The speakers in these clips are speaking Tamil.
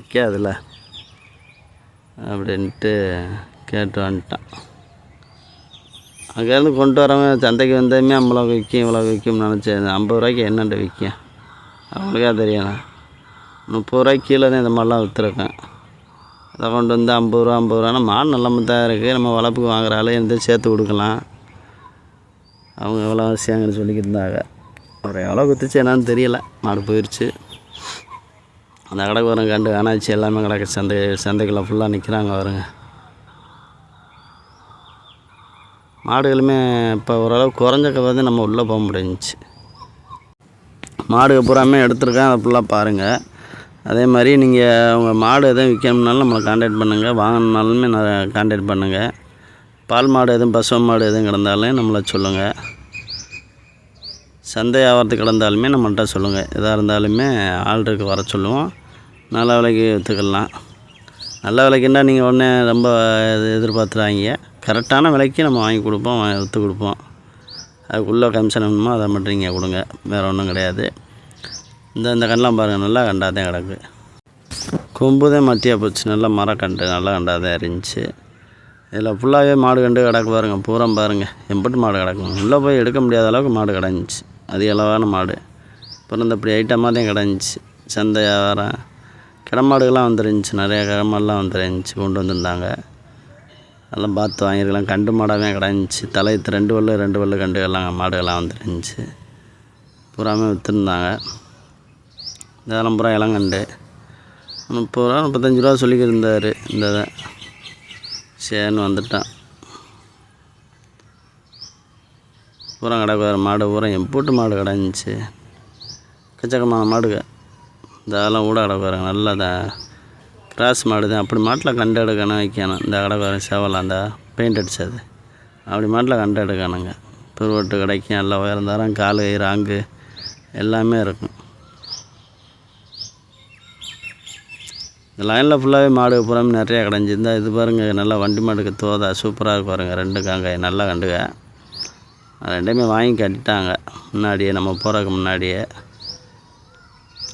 விற்காதுல்ல அப்படின்ட்டு கேட்டு வந்துட்டான். அங்கேருந்து கொண்டு வரவன் சந்தைக்கு வந்ததுமே இவ்வளோ விற்கும்னு நினச்சேன். 50 ரூபாய்க்கு என்னென்று விற்கும் அவங்களுக்கா தெரியணும். 30 ரூபாய்க்கு கீழே தான் இந்த மாதிரிலாம் விற்றுருக்கேன். அதை கொண்டு வந்து 50 ரூபான்னா மாடு நல்ல தான் இருக்குது. நம்ம வளர்ப்புக்கு வாங்குற ஆள் எந்த சேர்த்து கொடுக்கலாம். அவங்க எவ்வளோ அவசியங்கன்னு சொல்லிக்கிட்டு இருந்தாங்க. அப்புறம் எவ்வளோ குத்துச்சு என்னான்னு தெரியலை. மாடு போயிடுச்சு. அந்த கடைக்கு வரங்க கண்டு காணாச்சு. எல்லாமே கிடக்கு சந்தைக்குள்ளே ஃபுல்லாக நிற்கிறாங்க வருங்க. மாடுகளுமே இப்போ ஓரளவு குறைஞ்சக்க வந்து நம்ம உள்ளே போக முடிஞ்சிச்சு. மாடுகள் பூராமே எடுத்துருக்கேன். அதை ஃபுல்லாக பாருங்கள். அதே மாதிரி நீங்கள் உங்கள் மாடு எதுவும் விற்கணும்னாலும் நம்மளை கான்டாக்ட் பண்ணுங்கள். வாங்கினாலுமே நான் கான்டாக்ட் பண்ணுங்கள். பால் மாடு எதுவும் பசு மாடு எதுவும் கிடந்தாலும் நம்மளை சொல்லுங்கள். சந்தை ஆவரத்துக்கு கிடந்தாலுமே நம்மள்கிட்ட சொல்லுங்கள். எதாக இருந்தாலுமே ஆர்டருக்கு வர சொல்லுவோம். நல்ல விலைக்கு விற்றுக்கலாம். நல்ல விலைக்குன்னா நீங்கள் உடனே ரொம்ப எதிர்பார்த்துறாங்க. கரெக்டான விலைக்கு நம்ம வாங்கி கொடுப்போம், விற்று கொடுப்போம். அதுக்குள்ளே கமிஷன் வேணுமோ அதை மட்டும் நீங்கள் கொடுங்க. வேறு ஒன்றும் கிடையாது. இந்த கண்டெலாம் பாருங்கள், நல்லா கண்டாதான் கிடக்கு. கொம்புதான் மட்டியாக போச்சு. நல்லா மரக்கண்டு நல்லா கண்டாதான் இருந்துச்சு. இதில் ஃபுல்லாகவே மாடு கண்டு கிடக்கு பாருங்கள். பூரா பாருங்கள் எம்பிட்டு மாடு கிடக்கும். உள்ளே போய் எடுக்க முடியாத அளவுக்கு மாடு கிடந்துச்சு. அதிக அளவான மாடு. அப்புறம் இந்த இப்படி ஐட்டமாக தான் கிடந்துச்சு. சந்தை வியாபாரம் கிடமாடுகள்லாம் வந்துருந்துச்சு. நிறையா கிடமாடுலாம் வந்துருந்துச்சு. கொண்டு வந்திருந்தாங்க. அதெல்லாம் பார்த்து வாங்கியிருக்கலாம். கண்டு மாடாகவே கிடந்துச்சு. தலையத்து 2 பல்லு கண்டுகள்லாம் மாடுகள்லாம் வந்துருந்துச்சு. பூராமே விற்றுருந்தாங்க. இதெல்லாம் பூரா இளங்கண்டு 30 ரூபா 35 ரூபா சொல்லிக்கிட்டு இருந்தார். இந்த இதை சரின்னு வந்துட்டான். பூரா கிடக்கு வேறு மாடு. பூரா எம்பூட்டு மாடு கிடந்துச்சு. எக்கச்சக்கமான மாடுங்க. இதெல்லாம் கூட கிடக்கு வேறு. நல்லா கிராஸ் மாடு தான். அப்படி மாட்டில் கண்டு எடுக்கணும் வைக்கணும். இந்த கடை வேறு சேவலாம் அந்த பெயிண்ட் அடித்தது அப்படி மாட்டில் கண்டு எடுக்கணுங்க. பெருவட்டு கிடைக்கும். நல்லா உயர்ந்தாரம் கால் ராங்கு எல்லாமே இருக்கும். இந்த லைனில் ஃபுல்லாகவே மாடு பூராமே நிறையா கிடஞ்சி. இது பாருங்கள், நல்லா வண்டி மாடுக்கு தோதா சூப்பராக இருக்கு பாருங்கள். 2 காங்காய் நல்லா கண்டுங்க. ரெண்டையுமே வாங்கி கட்டிட்டாங்க முன்னாடியே, நம்ம போகிறதுக்கு முன்னாடியே.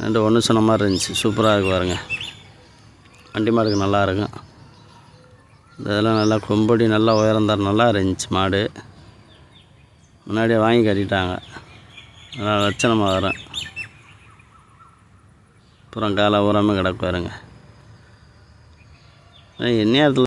2 ஒன்று சொன்ன மாதிரி இருந்துச்சு. சூப்பராக இருக்கு பாருங்க. வண்டி மாடுக்கு நல்லா இருக்கும். இதெல்லாம் நல்லா கொம்படி நல்லா உயர்ந்தார் நல்லா இருந்துச்சு மாடு. முன்னாடியே வாங்கி கட்டிட்டாங்க. நல்லா லட்சணமாக வரும். அப்புறம் காலை ஊராமல் கிடக்கு பாருங்க. எந்நேரத்தில்